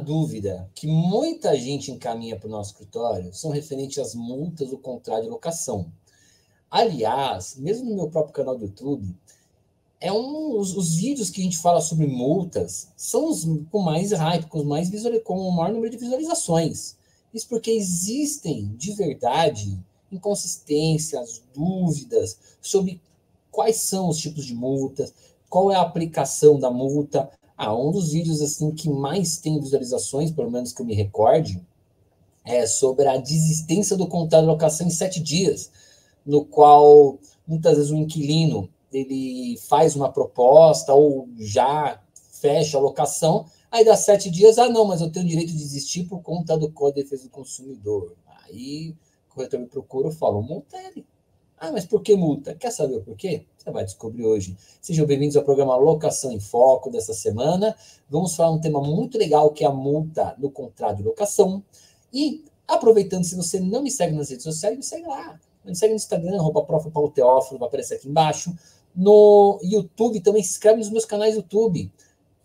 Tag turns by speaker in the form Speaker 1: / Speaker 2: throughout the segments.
Speaker 1: dúvida que muita gente encaminha para o nosso escritório são referentes às multas do contrato de locação. Aliás, mesmo no meu próprio canal do YouTube, os vídeos que a gente fala sobre multas são os com mais hype, com o maior número de visualizações. Isso porque existem, de verdade, inconsistências, dúvidas sobre quais são os tipos de multas, qual é a aplicação da multa. Um dos vídeos assim que mais tem visualizações, pelo menos que eu me recorde, é sobre a desistência do contrato de locação em 7 dias, no qual muitas vezes o inquilino ele faz uma proposta ou já fecha a locação, aí dá 7 dias, não, mas eu tenho direito de desistir por conta do Código de Defesa do Consumidor. Aí o corretor me procura, eu falo, multa ele. Mas por que multa? Quer saber o porquê? Você vai descobrir hoje. Sejam bem-vindos ao programa Locação em Foco dessa semana. Vamos falar um tema muito legal, que é a multa no contrato de locação. E, aproveitando, se você não me segue nas redes sociais, me segue lá. Me segue no Instagram, @prof.paulo_teófilo, vai aparecer aqui embaixo. No YouTube também, se inscreve nos meus canais YouTube,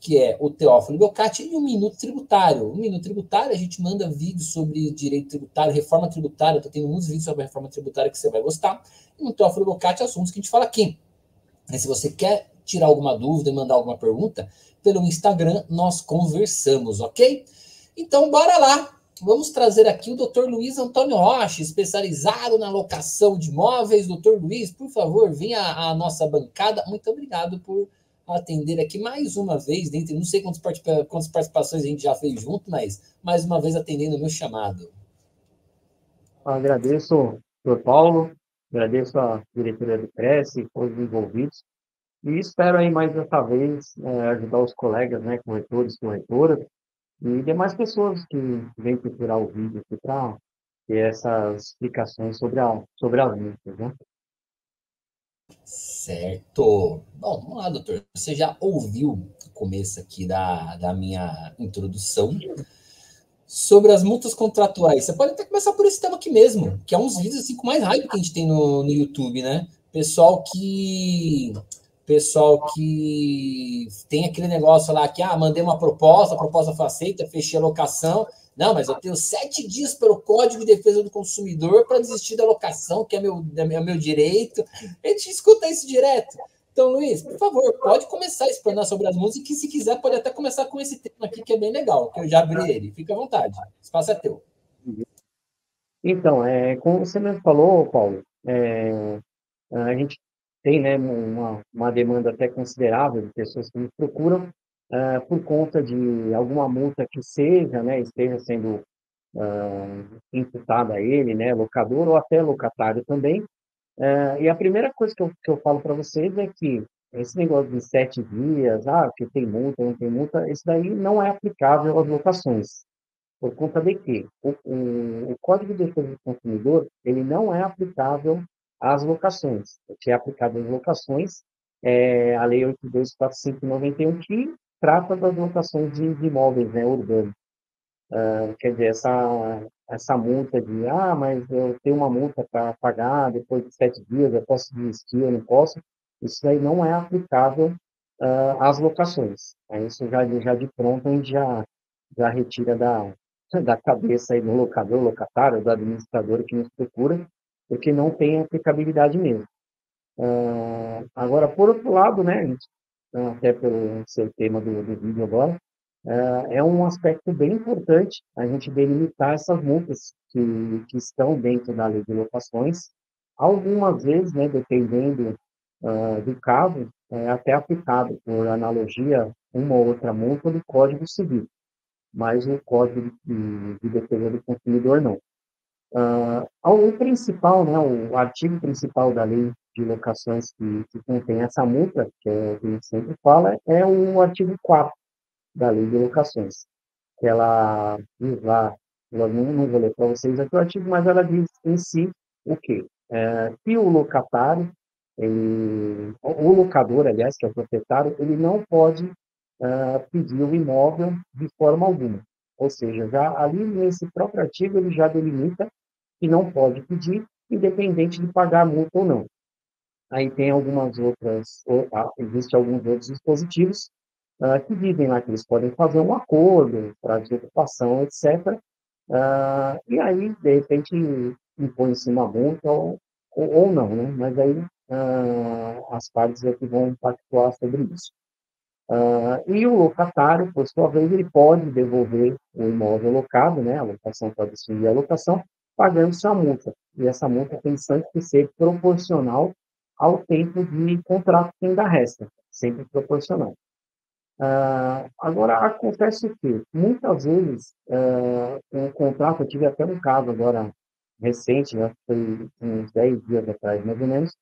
Speaker 1: que é o Teófilo Belcati e o Minuto Tributário. O Minuto Tributário, a gente manda vídeos sobre direito tributário, reforma tributária. Estou tendo muitos vídeos sobre a reforma tributária que você vai gostar. E no Teófilo Belcati, assuntos que a gente fala aqui. E se você quer tirar alguma dúvida e mandar alguma pergunta, pelo Instagram nós conversamos, ok? Então, bora lá. Vamos trazer aqui o Dr. Luiz Antônio Rocha, especializado na locação de imóveis. Dr. Luiz, por favor, venha à nossa bancada. Muito obrigado por atender aqui mais uma vez, não sei quantas participações a gente já fez junto, mas mais uma vez atendendo o meu chamado.
Speaker 2: Agradeço, Dr. Paulo, agradeço a diretoria do Cresce, todos os envolvidos, e espero aí mais dessa vez ajudar os colegas, né, corretores, corretoras, e demais pessoas que vêm procurar o vídeo aqui para ter essas explicações sobre as multas, né?
Speaker 1: Certo. Bom, vamos lá, doutor. Você já ouviu o começo aqui da minha introdução sobre as multas contratuais. Você pode até começar por esse tema aqui mesmo, que é uns vídeos assim com mais hype que a gente tem no YouTube, né? Pessoal que tem aquele negócio lá que, mandei uma proposta, a proposta foi aceita, fechei a locação. Não, mas eu tenho 7 dias pelo Código de Defesa do Consumidor para desistir da locação, que é meu direito. A gente escuta isso direto. Então, Luiz, por favor, pode começar a explanar sobre as músicas, e se quiser, pode até começar com esse tema aqui, que é bem legal, que eu já abri ele. Fica à vontade, o espaço é teu.
Speaker 2: Então, como você mesmo falou, Paulo, a gente tem, né, uma demanda até considerável de pessoas que nos procuram por conta de alguma multa que seja, né, esteja sendo imputada a ele, né, locador ou até locatário também. E a primeira coisa que eu falo para vocês é que esse negócio de 7 dias, que tem multa, não tem multa, isso daí não é aplicável às locações. Por conta de que o Código de Defesa do Consumidor, ele não é aplicável às locações. O que é aplicado às locações é a Lei 8.245/91, que trata das locações de imóveis, né, urbanos. Quer dizer, essa multa de, mas eu tenho uma multa para pagar depois de 7 dias, eu posso desistir, eu não posso, isso aí não é aplicável às locações. Isso já de pronto a gente já retira da cabeça aí do locador, locatário, do administrador que nos procura, porque não tem aplicabilidade mesmo. Agora, por outro lado, né, até pelo seu tema do vídeo agora, é um aspecto bem importante a gente delimitar essas multas que estão dentro da lei de locações. Algumas vezes, né, dependendo do caso, é até aplicado por analogia uma ou outra multa do Código Civil, mas o Código de Defesa do Consumidor não. O principal, né, o artigo principal da lei de locações que contém essa multa, que a gente sempre fala, é o artigo 4 da lei de locações, que ela diz lá, eu não vou ler para vocês aqui o artigo, mas ela diz em si o quê? Que o locatário, o locador, aliás, que é o proprietário, ele não pode pedir o imóvel de forma alguma. Ou seja, já ali nesse próprio artigo ele já delimita que não pode pedir, independente de pagar a multa ou não. Aí tem algumas outras, existem alguns outros dispositivos que dizem lá que eles podem fazer um acordo para desocupação, etc. E aí, de repente, impõe-se uma multa ou não, né? Mas aí as partes é que vão pactuar sobre isso. E o locatário, por sua vez, ele pode devolver o imóvel locado, né? A locação pode assumir a locação, pagando sua multa. E essa multa tem sempre que ser proporcional ao tempo de contrato que ainda resta, sempre proporcional. Agora, acontece que, muitas vezes, um contrato, eu tive até um caso agora recente, né, foi uns 10 dias atrás, mais ou menos,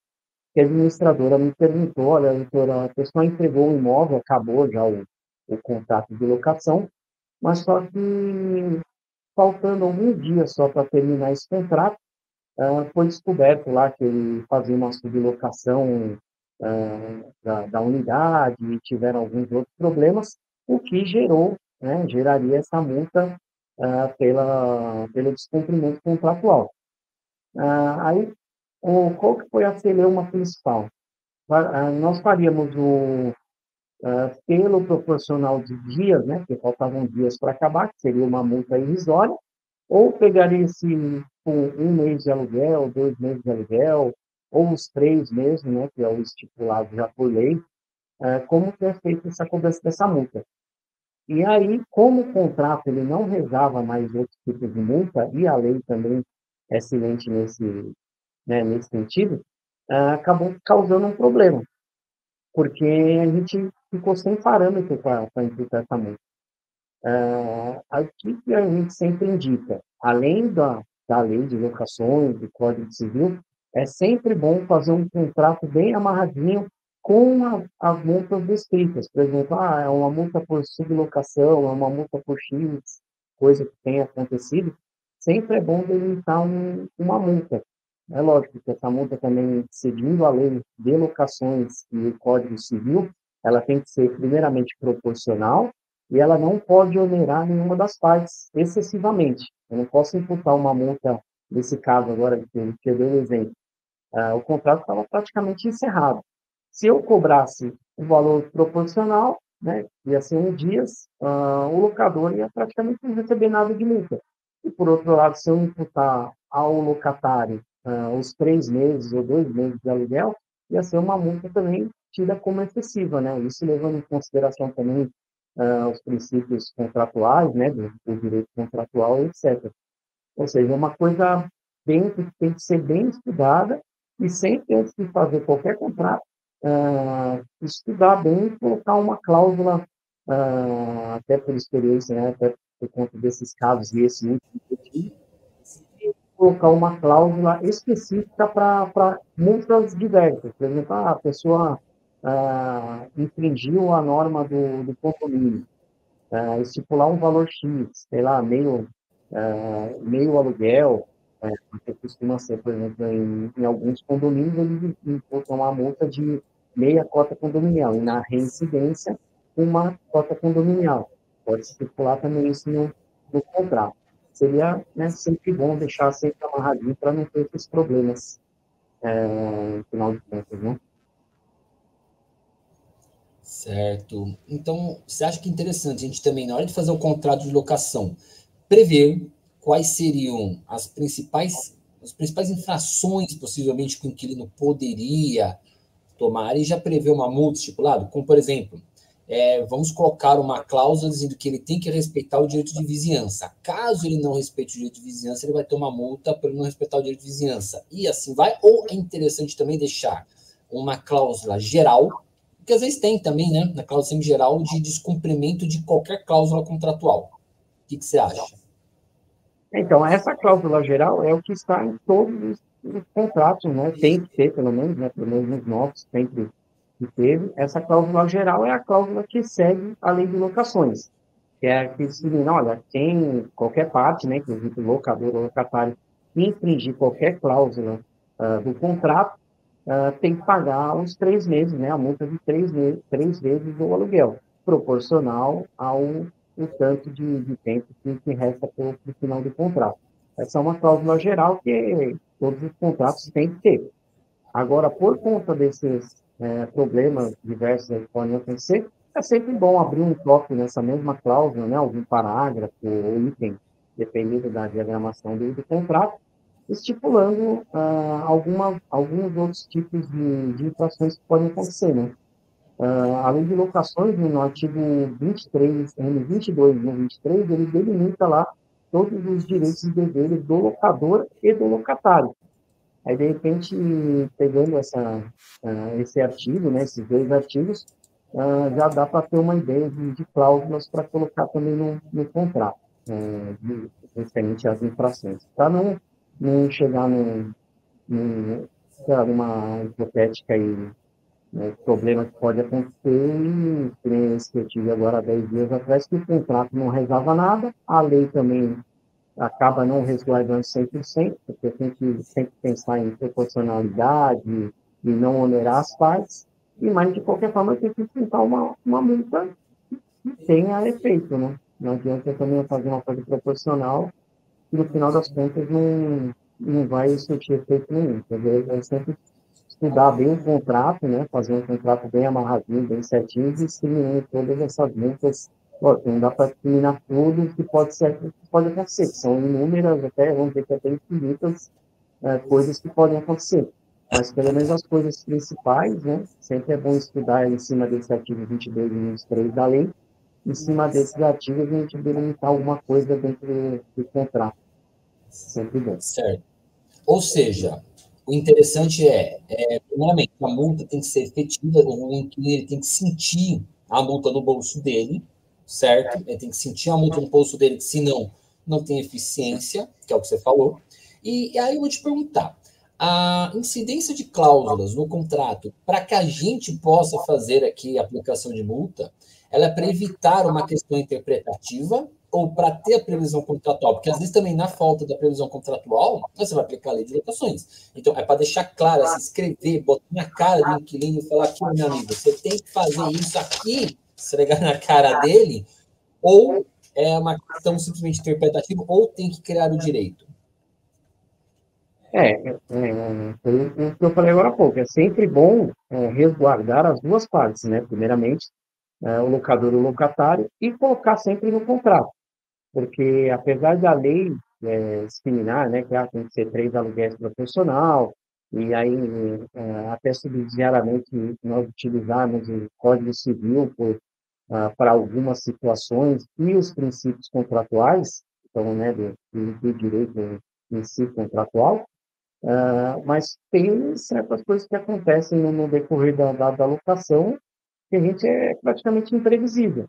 Speaker 2: que a administradora me perguntou, olha, doutora, a pessoa entregou o imóvel, acabou já o contrato de locação, mas só que faltando alguns dias só para terminar esse contrato, foi descoberto lá que ele fazia uma sublocação da unidade e tiveram alguns outros problemas, o que gerou, né, geraria essa multa pelo descumprimento contratual. Aí, qual que foi a celeuma principal? Nós faríamos pelo proporcional de dias, né, que faltavam dias para acabar, que seria uma multa irrisória, ou pegaria esse um mês de aluguel, 2 meses de aluguel, ou os 3 meses, né, que é o estipulado já por lei, como que é feita essa cobrança dessa multa. E aí, como o contrato ele não rezava mais outros tipos de multa, e a lei também é silente nesse sentido, acabou causando um problema, porque a gente ficou sem parâmetro para imputar essa multa. Aqui que a gente sempre indica, além da lei de locações, do Código Civil, é sempre bom fazer um contrato bem amarradinho com as multas descritas. Por exemplo, é uma multa por sublocação, é uma multa por X, coisa que tenha acontecido. Sempre é bom delimitar uma multa. É lógico que essa multa também, seguindo a lei de locações e o Código Civil, ela tem que ser primeiramente proporcional e ela não pode onerar nenhuma das partes excessivamente. Eu não posso imputar uma multa, nesse caso agora que eu dei um exemplo. O contrato estava praticamente encerrado. Se eu cobrasse o valor proporcional, né, ia ser em dias, o locador ia praticamente não receber nada de multa. E, por outro lado, se eu imputar ao locatário os 3 meses ou 2 meses de aluguel, ia ser uma multa também tida como excessiva, né? Isso levando em consideração também os princípios contratuais, né, do direito contratual, etc. Ou seja, é uma coisa que tem que ser bem estudada e sempre antes de fazer qualquer contrato, estudar bem e colocar uma cláusula, até por experiência, né, até por conta desses casos e esse último que eu tive, colocar uma cláusula específica para multas diversas. Por exemplo, a pessoa infringiu a norma do condomínio, estipular um valor X, sei lá, meio aluguel, porque costuma ser, por exemplo, em alguns condomínios, eles imputam uma multa de meia cota condominial, e na reincidência, uma cota condominial. Pode estipular também isso no contrato. Seria, né, sempre bom deixar sempre amarradinho para não ter esses problemas, no final de contas, né?
Speaker 1: Certo. Então, você acha que é interessante a gente também, na hora de fazer o contrato de locação, prever quais seriam as principais infrações, possivelmente, que o inquilino poderia tomar e já prever uma multa estipulada? Como, por exemplo, vamos colocar uma cláusula dizendo que ele tem que respeitar o direito de vizinhança. Caso ele não respeite o direito de vizinhança, ele vai ter uma multa por não respeitar o direito de vizinhança. E assim vai. Ou é interessante também deixar uma cláusula geral, porque às vezes tem também, né, na cláusula geral, de descumprimento de qualquer cláusula contratual. O que você acha?
Speaker 2: Então, essa cláusula geral é o que está em todos os contratos, né? Tem que ter, pelo menos, né? Pelo menos nos novos, sempre que teve. Essa cláusula geral é a cláusula que segue a lei de locações, que é que se não, olha, qualquer parte, né, inclusive locador ou locatário, que infringir qualquer cláusula do contrato, tem que pagar os 3 meses, né, a multa de 3 vezes o aluguel, proporcional ao o tanto de tempo que resta para o final do contrato. Essa é uma cláusula geral que todos os contratos têm que ter. Agora, por conta desses problemas diversos que podem acontecer, É sempre bom abrir um tópico nessa mesma cláusula, né, algum parágrafo ou item, dependendo da diagramação do contrato, estipulando alguns outros tipos de infrações que podem acontecer, né? A lei de locações, no artigo 23, no 22 e no 23, ele delimita lá todos os direitos e deveres do locador e do locatário. Aí, de repente, pegando esse artigo, né, esses dois artigos, já dá para ter uma ideia de cláusulas para colocar também no contrato, referente às infrações, para não chegar sei lá, numa hipotética aí, né, problema que pode acontecer, e que nem esse que eu tive agora há 10 dias atrás, que o contrato não resolva nada, a lei também acaba não resguardando 100%, porque tem que sempre pensar em proporcionalidade e não onerar as partes, mas, de qualquer forma, tem que enfrentar uma multa que tenha efeito, né? Não adianta também fazer uma coisa proporcional e, no final das contas, não vai surtir efeito nenhum. Quer dizer, é sempre estudar bem o contrato, né? Fazer um contrato bem amarradinho, bem certinho, e discriminar todas essas multas. Lógico, não dá para discriminar tudo que pode acontecer, que são inúmeras, até, vamos dizer que até infinitas coisas que podem acontecer. Mas, pelo menos, as coisas principais, né? Sempre é bom estudar em cima desse artigo 22 e 23 da lei, em cima desses artigos, a gente delimitar alguma coisa dentro do contrato. Sempre bom.
Speaker 1: Certo. Ou seja, o interessante primeiramente, a multa tem que ser efetiva, o inquilino tem que sentir a multa no bolso dele, certo? Ele tem que sentir a multa no bolso dele, que senão não tem eficiência, que é o que você falou. E aí eu vou te perguntar, a incidência de cláusulas no contrato, para que a gente possa fazer aqui a aplicação de multa, ela é para evitar uma questão interpretativa ou para ter a previsão contratual? Porque às vezes também na falta da previsão contratual, você vai aplicar a lei de locações. Então, é para deixar claro, se escrever, botar na cara do inquilino e falar aqui, meu amigo, você tem que fazer isso aqui, esfregar na cara dele, ou é uma questão simplesmente interpretativa, ou tem que criar o direito.
Speaker 2: Foi o que eu falei agora há pouco. É sempre bom resguardar as duas partes, né? Primeiramente, o locador e o locatário, e colocar sempre no contrato. Porque, apesar da lei discriminar, né, que tem que ser 3 aluguéis profissional, e aí até subsidiariamente nós utilizarmos o Código Civil para algumas situações e os princípios contratuais, então, né, do direito em si contratual, mas tem certas coisas que acontecem no decorrer da locação que a gente é praticamente imprevisível.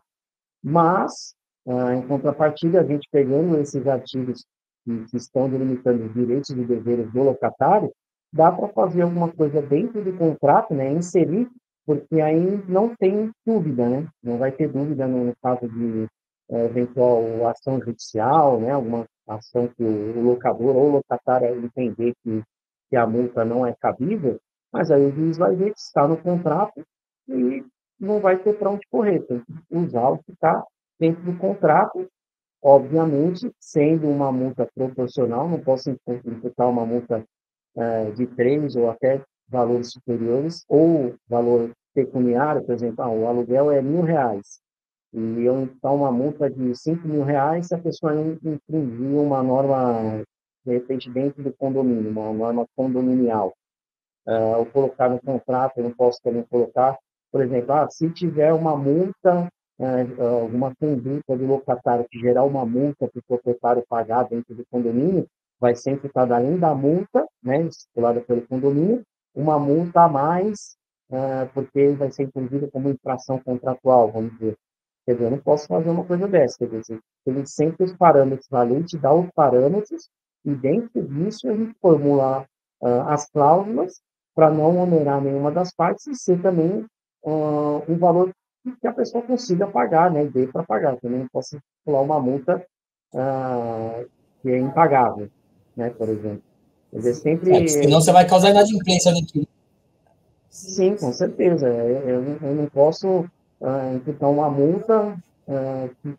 Speaker 2: Mas, em contrapartida, a gente pegando esses artigos que estão delimitando os direitos e deveres do locatário, dá para fazer alguma coisa dentro do contrato, né, inserir, porque aí não tem dúvida, né? Não vai ter dúvida no caso de eventual ação judicial, né, alguma ação que o locador ou o locatário entender que a multa não é cabível, mas aí o juiz vai ver que está no contrato e não vai ter para onde correr, tem que usar o que está dentro do contrato, obviamente, sendo uma multa proporcional, não posso imputar uma multa de 3 ou até valores superiores, ou valor pecuniário, por exemplo, o aluguel é R$ 1.000, e eu imputar uma multa de R$ 5.000 se a pessoa não infringir uma norma, de repente, dentro do condomínio, uma norma condominial. Ou colocar no contrato, eu não posso também colocar, por exemplo, se tiver uma multa, alguma conduta do locatário que gerar uma multa para o proprietário pagar dentro do condomínio, vai sempre estar além da multa, né, estipulada pelo condomínio, uma multa a mais, porque vai ser entendida como infração contratual, vamos dizer. Quer dizer, eu não posso fazer uma coisa dessa, quer dizer, tem sempre os parâmetros, a lei te dá os parâmetros, e dentro disso a gente formula as cláusulas para não onerar nenhuma das partes e ser também um valor que a pessoa consiga pagar, né, e dê para pagar. Também não posso pular uma multa que é impagável, né, por exemplo. Quer dizer,
Speaker 1: Que senão você vai causar inadimplência no inquilino.
Speaker 2: sim, com certeza. Eu não posso imputar uma multa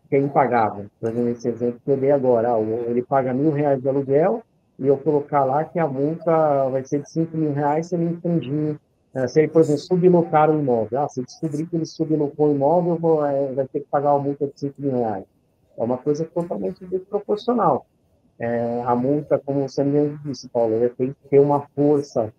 Speaker 2: que é impagável. Por exemplo, esse exemplo que eu dei agora, ele paga R$ 1.000 de aluguel e eu colocar lá que a multa vai ser de R$ 5.000 se ele infringir Se ele, por exemplo, sublocar o imóvel, se descobrir que ele sublocou o imóvel, vai ter que pagar uma multa de 5 mil reais. É uma coisa totalmente desproporcional. A multa, como você mesmo disse, Paulo, ela tem que ter uma força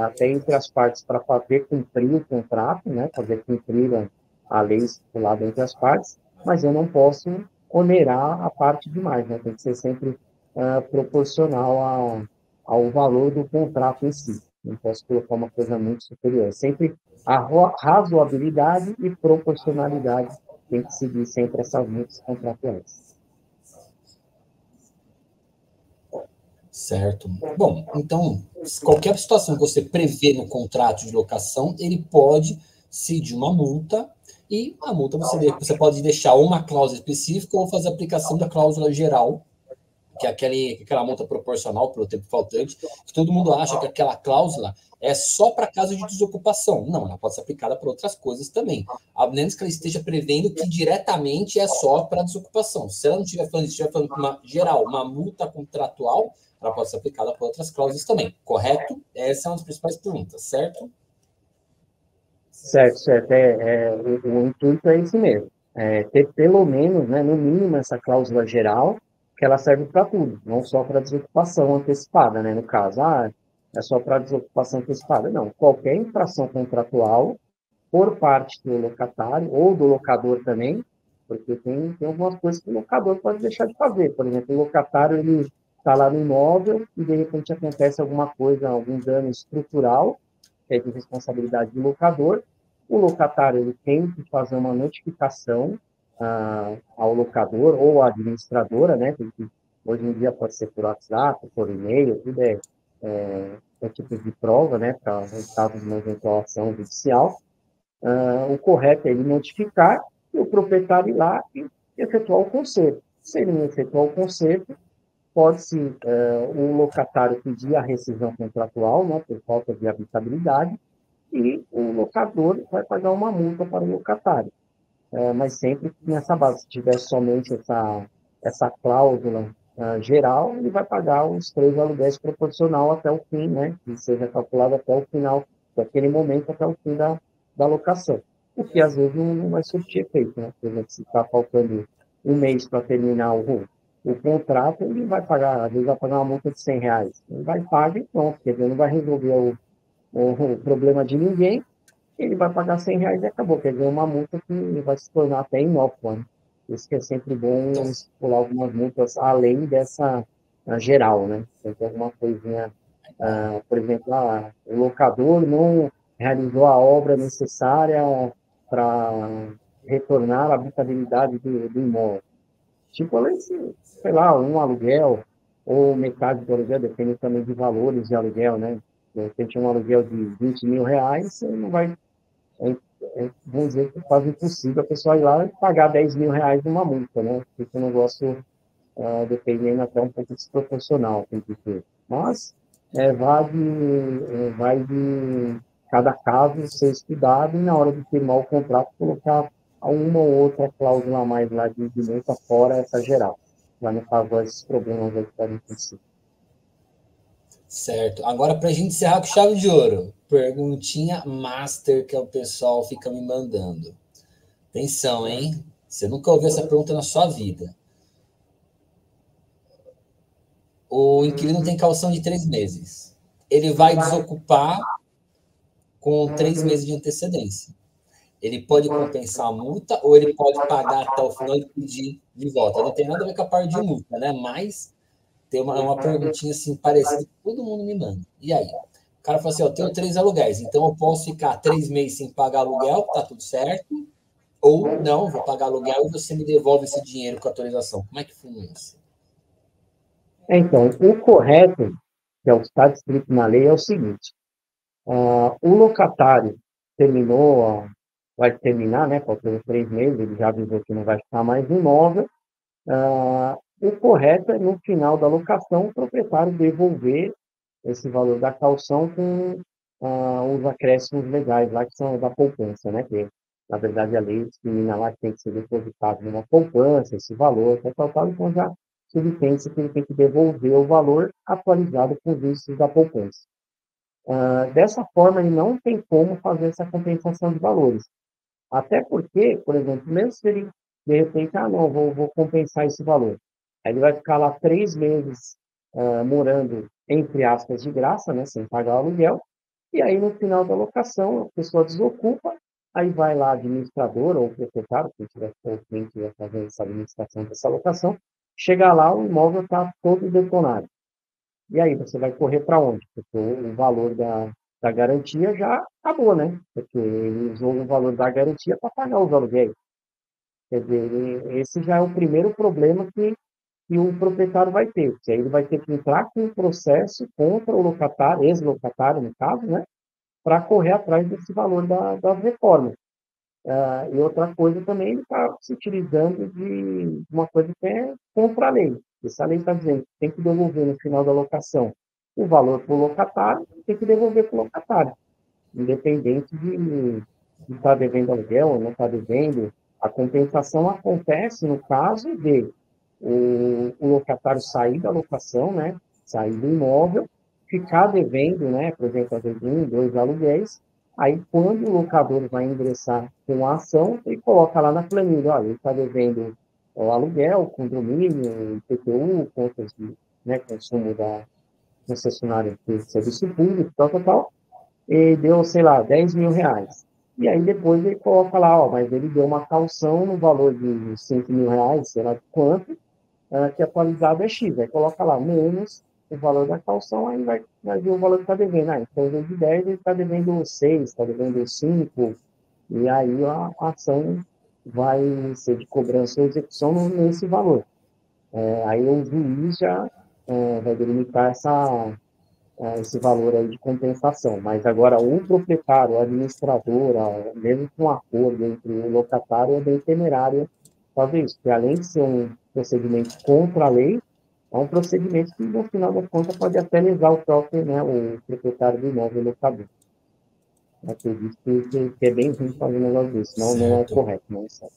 Speaker 2: até entre as partes para fazer cumprir o contrato, né, fazer cumprir a lei estipulada entre as partes, mas eu não posso onerar a parte demais, né, tem que ser sempre proporcional ao valor do contrato em si. Não posso colocar uma coisa muito superior. Sempre a razoabilidade e proporcionalidade tem que seguir sempre essas multas contratuais.
Speaker 1: Certo. Bom, então, qualquer situação que você prevê no contrato de locação, ele pode cedir uma multa, e a multa você pode deixar uma cláusula específica ou fazer a aplicação da cláusula geral, que é aquela multa proporcional pelo tempo faltante, que todo mundo acha que aquela cláusula é só para caso de desocupação. Não, ela pode ser aplicada para outras coisas também, a menos que ela esteja prevendo que diretamente é só para desocupação. Se ela não estiver falando uma geral, uma multa contratual, ela pode ser aplicada para outras cláusulas também, correto? Essa é uma das principais perguntas, certo?
Speaker 2: Certo, certo. O intuito é esse mesmo. Ter pelo menos, né, no mínimo, essa cláusula geral, que ela serve para tudo, não só para desocupação antecipada, né? No caso, é só para desocupação antecipada. Não, qualquer infração contratual por parte do locatário ou do locador também, porque tem algumas coisas que o locador pode deixar de fazer. Por exemplo, o locatário ele está lá no imóvel e de repente acontece alguma coisa, algum dano estrutural, que é de responsabilidade do locador. O locatário ele tem que fazer uma notificação ao locador ou à administradora, né? Hoje em dia pode ser por WhatsApp, por e-mail, tudo é tipo de prova, né? Para o caso de uma eventual ação judicial. O correto é ele notificar e o proprietário ir lá e efetuar o conserto. Se ele não efetuar o conserto, pode-se o locatário pedir a rescisão contratual, né, por falta de habitabilidade, e o locador vai pagar uma multa para o locatário. Mas sempre nessa base, se tiver somente essa cláusula geral, ele vai pagar os 3 aluguéis proporcional até o fim, né, que seja calculado até o final, daquele momento até o fim da locação. O que às vezes não vai surtir efeito, né? Por exemplo, se está faltando um mês para terminar o contrato, ele vai pagar, às vezes vai pagar uma multa de 100 reais. Ele vai pagar e pronto, quer dizer, não vai resolver o problema de ninguém, ele vai pagar 100 reais e acabou. Quer dizer, uma multa que vai se tornar até inócua, né? Isso que é sempre bom
Speaker 1: Então,
Speaker 2: estipular algumas multas além dessa geral, né? Tem alguma coisinha, por exemplo, o locador não realizou a obra necessária para retornar a habitabilidade do imóvel. Tipo, além de, sei lá, um aluguel ou metade do aluguel, depende também de valores de aluguel, né? De repente, um aluguel de 20 mil reais, você não vai vamos dizer que é quase impossível a pessoa ir lá e pagar 10 mil reais numa multa, né? Fica um negócio, dependendo até um pouco desproporcional, tem que ter. Mas vai de cada caso ser estudado e na hora de firmar o contrato colocar uma ou outra cláusula a mais lá de multa fora essa geral, para não causar esses problemas aí que podem acontecer.
Speaker 1: certo. Agora, para a gente encerrar com chave de ouro, perguntinha master que o pessoal fica me mandando. Atenção, hein? Você nunca ouviu essa pergunta na sua vida. O inquilino tem caução de 3 meses. Ele vai desocupar com 3 meses de antecedência. Ele pode compensar a multa ou ele pode pagar até o final e pedir de volta. Não tem nada a ver com a parte de multa, né? Mas tem uma perguntinha assim parecida que todo mundo me manda. E aí? O cara fala assim: eu tenho 3 aluguéis, então eu posso ficar 3 meses sem pagar aluguel, tá tudo certo? Ou não, vou pagar aluguel e você me devolve esse dinheiro com autorização. Como é que funciona isso?
Speaker 2: Então, o correto, que é o que está descrito na lei, é o seguinte: o locatário terminou, vai terminar, né? Faltando 3 meses, ele já avisou que não vai ficar mais no imóvel. O correto é, no final da locação, o proprietário devolver esse valor da caução com os acréscimos legais lá, que são da poupança, né? Que, na verdade, a lei discrimina lá que tem que ser depositado numa poupança, esse valor, tal, então já subtende que ele tem que devolver o valor atualizado com os índices da poupança. Dessa forma, ele não tem como fazer essa compensação de valores. Até porque, por exemplo, mesmo se ele, de repente, não, vou compensar esse valor. Aí ele vai ficar lá 3 meses morando, entre aspas, de graça, né, sem pagar o aluguel, e aí no final da locação, a pessoa desocupa, aí vai lá a administradora ou o proprietário, quem estiver fazendo essa administração dessa locação, chega lá, o imóvel está todo detonado. E aí você vai correr para onde? Porque o valor da garantia já acabou, né? Porque ele usou o valor da garantia para pagar os aluguéis. Quer dizer, esse já é o primeiro problema que o proprietário vai ter. Que aí ele vai ter que entrar com um processo contra o locatário, ex-locatário, no caso, né? Para correr atrás desse valor das reformas. E outra coisa também, ele está se utilizando de uma coisa que é contra a lei. Essa lei está dizendo que tem que devolver no final da locação o valor para o locatário, tem que devolver para o locatário, independente de estar devendo aluguel ou não estar devendo. A compensação acontece no caso de o locatário sair da locação, né, sair do imóvel, ficar devendo, né, por exemplo, às vezes 1, 2 aluguéis. Aí, quando o locador vai ingressar com a ação, ele coloca lá na planilha, olha, ele está devendo o aluguel, condomínio, IPTU, contas de, né, consumo da concessionária de serviço público, tal, tal, tal, e deu, sei lá, R$ 10.000. E aí depois ele coloca lá, ó, mas ele deu uma calção no valor de R$ 5.000, sei lá de quanto, que atualizado é X. Aí coloca lá menos o valor da calção, aí vai ver o valor que está devendo. Então, em vez de 10, ele está devendo 6, está devendo 5, e aí a ação vai ser de cobrança ou execução nesse valor. Aí o juiz já vai delimitar esse valor aí de compensação. Mas agora, o proprietário, o administrador, mesmo com um acordo entre o locatário, é bem temerário fazer isso, porque além de ser um procedimento contra a lei, é um procedimento que, no final das contas, pode até lesar o próprio, né, o proprietário do imóvel locador. Eu acredito que é bem ruim fazer um negócio desse, não é
Speaker 1: Certo.
Speaker 2: correto, não é certo.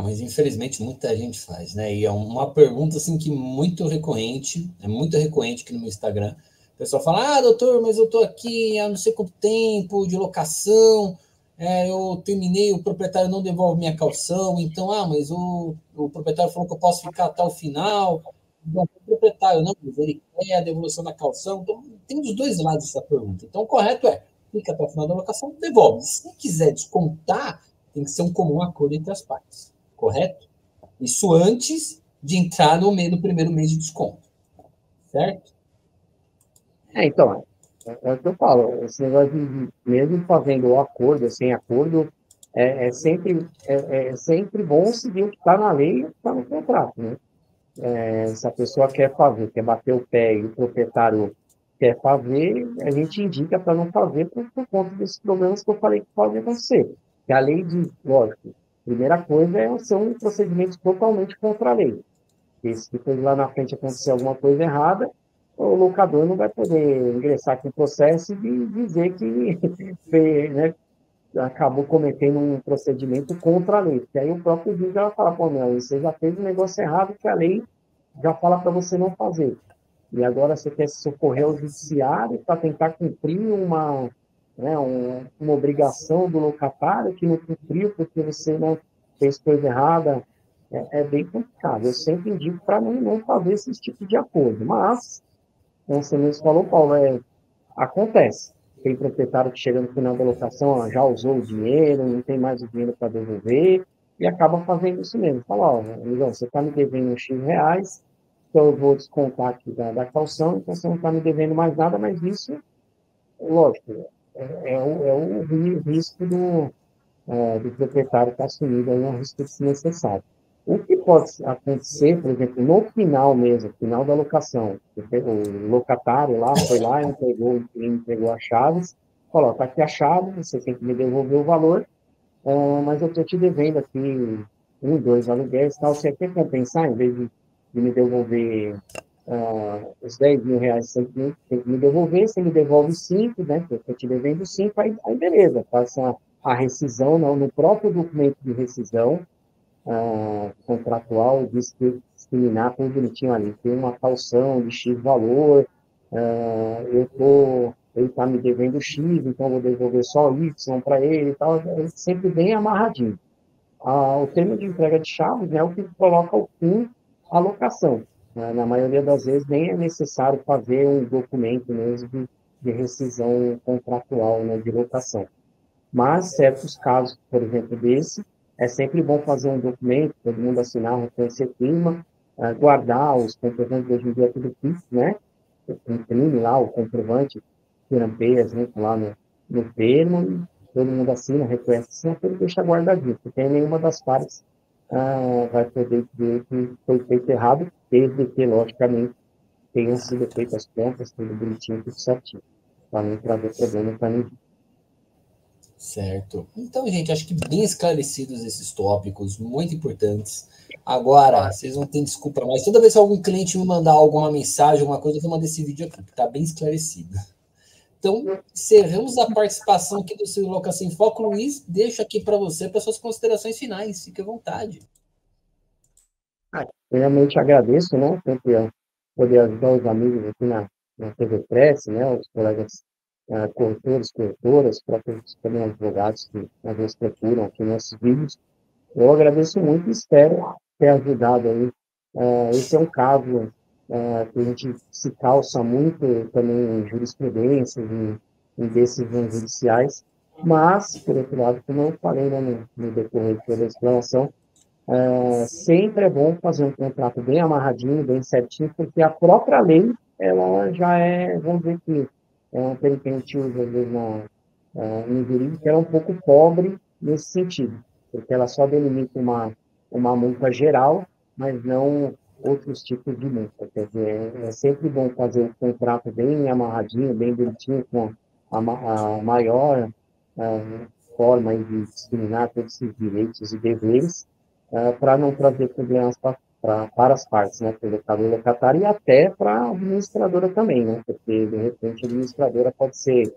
Speaker 1: Mas infelizmente muita gente faz, né? E é uma pergunta assim que é muito recorrente aqui no meu Instagram. O pessoal fala: "Ah, doutor, mas eu tô aqui há não sei quanto tempo de locação, eu terminei, o proprietário não devolve minha calção, então, mas o proprietário falou que eu posso ficar até o final. Bom, o proprietário não, mas ele quer a devolução da calção." Então, tem os dois lados dessa pergunta. Então, o correto é: fica até o final da locação, devolve. Se quiser descontar, tem que ser um comum acordo entre as partes. Correto? Isso antes de entrar no primeiro mês de desconto. Certo?
Speaker 2: Então, é o que eu falo, esse negócio mesmo fazendo o acordo, sem acordo, é sempre bom seguir o que está na lei e o que está no contrato, né? Se a pessoa quer fazer, quer bater o pé e o proprietário quer fazer, a gente indica para não fazer por conta desses problemas que eu falei que podem acontecer. Que a lei diz, lógico, primeira coisa são procedimentos totalmente contra a lei. E se depois lá na frente acontecer alguma coisa errada, o locador não vai poder ingressar com o processo e dizer que né, acabou cometendo um procedimento contra a lei. Porque aí o próprio juiz vai falar, pô, não, você já fez um negócio errado que a lei já fala para você não fazer. E agora você quer se socorrer ao judiciário para tentar cumprir uma obrigação do locatário que não cumpriu porque você não fez coisa errada. É bem complicado. Eu sempre indico para não fazer esse tipo de acordo. Mas, como você mesmo falou, Paulo, acontece. Tem proprietário que chega no final da locação, já usou o dinheiro, não tem mais o dinheiro para devolver, e acaba fazendo isso mesmo. Fala, ó, amigão, você está me devendo X reais, então eu vou descontar aqui da calção, então você não está me devendo mais nada, mas isso, lógico, é o risco do proprietário estar assumindo aí um risco desnecessário. O que pode acontecer, por exemplo, no final mesmo, final da locação, o locatário lá foi lá, entregou as chaves, falou, está aqui a chave, você tem que me devolver o valor, mas eu estou te devendo aqui 1, 2 aluguéis, tal, você quer compensar, em vez de me devolver os R$ 10.000, você tem que me devolver, você me devolve 5, né, que eu estou te devendo 5, aí beleza, passa a rescisão, no próprio documento de rescisão contratual, diz que discriminar tudo bonitinho ali, tem uma calção de X valor, ele está me devendo X, então eu vou devolver só Y para ele e tal, é sempre bem amarradinho. O termo de entrega de chaves, né, é o que coloca o fim à locação, né? Na maioria das vezes nem é necessário fazer um documento mesmo de rescisão contratual, né, de locação. Mas certos casos, por exemplo, desse, é sempre bom fazer um documento, todo mundo assinar, reconhecer clima, guardar os comprovantes, hoje em dia é tudo fixo, né? Imprime lá o comprovante, tirampeia junto lá no termo, todo mundo assina, reconhece, assina, ele deixa guardadinho, porque nenhuma das partes vai poder dizer que foi feito errado, desde que, logicamente, tenham sido feitas as contas, tudo bonitinho, tudo certinho, para não trazer problema para ninguém.
Speaker 1: Certo. Então, gente, acho que bem esclarecidos esses tópicos, muito importantes. Agora, vocês não têm desculpa mais. Toda vez que algum cliente me mandar alguma mensagem, alguma coisa, eu vou mandar esse vídeo aqui, que está bem esclarecido. Então, encerramos a participação aqui do seu Locação em Foco. Luiz, deixo aqui para você, para suas considerações finais. Fique à vontade.
Speaker 2: Realmente agradeço, né, sempre poder ajudar os amigos aqui na TV Press, né, os colegas corretores, corretoras, próprios também advogados que às vezes procuram aqui nossos vídeos. Eu agradeço muito e espero ter ajudado aí. Esse é um caso que a gente se calça muito também em jurisprudência, em decisões judiciais, mas, por outro lado, como eu falei, né, no decorrer de toda a explanação, sempre é bom fazer um contrato bem amarradinho, bem certinho, porque a própria lei, ela já é, vamos dizer que, é um termo que a gente usa, às vezes, no jurídico, ela é um pouco pobre nesse sentido, porque ela só delimita uma multa geral, mas não outros tipos de multa. Quer dizer, é sempre bom fazer um contrato bem amarradinho, bem bonitinho, com a maior forma aí de discriminar todos esses direitos e deveres, para não trazer problemas para as partes, né, para o locador e locatário, e até para a administradora também, né, porque, de repente, a administradora pode ser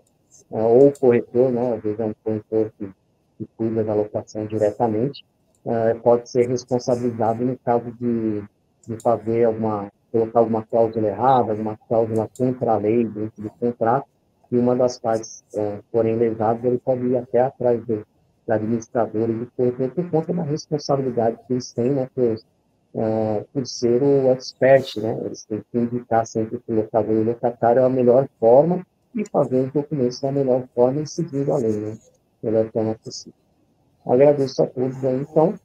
Speaker 2: ou o corretor, né, às vezes é um corretor que cuida da locação diretamente, pode ser responsabilizado no caso de fazer colocar alguma cláusula errada, alguma cláusula contra a lei dentro do contrato, e uma das partes, forem lesadas, ele pode ir até atrás da administradora e do corretor por conta da responsabilidade que eles têm, né, por ser o expert, né, eles têm que indicar sempre que o locador e o locatário é a melhor forma e fazer os documentos da melhor forma e seguindo a lei, né, da melhor forma possível. Agradeço a todos aí, então,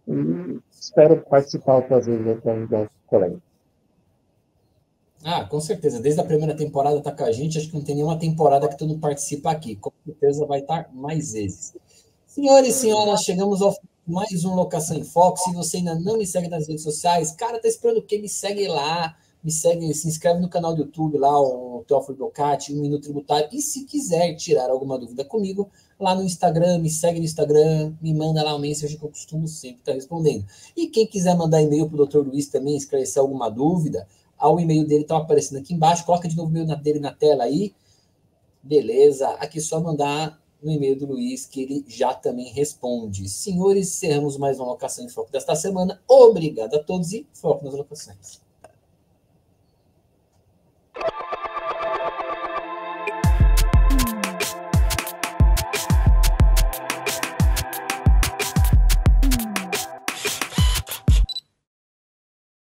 Speaker 2: e espero participar outras vezes para ajudar os colegas.
Speaker 1: Ah, com certeza. Desde a primeira temporada está com a gente. Acho que não tem nenhuma temporada que tu não participa aqui. Com certeza vai estar mais vezes. Senhores e senhoras, chegamos ao mais um Locação em Foco. Se você ainda não me segue nas redes sociais, cara, tá esperando o quê? Me segue lá. Me segue, se inscreve no canal do YouTube lá, o Teófilo Docati, 1 Minuto Tributário. E se quiser tirar alguma dúvida comigo, lá no Instagram, me segue no Instagram, me manda lá uma mensagem que eu costumo sempre estar respondendo. E quem quiser mandar e-mail para o Dr. Luiz também, esclarecer alguma dúvida, o e-mail dele está aparecendo aqui embaixo. Coloca de novo o e-mail dele na tela aí. Beleza. Aqui é só mandar no e-mail do Luiz, que ele já também responde. Senhores, encerramos mais uma Locação em Foco desta semana. Obrigado a todos e foco nas locações.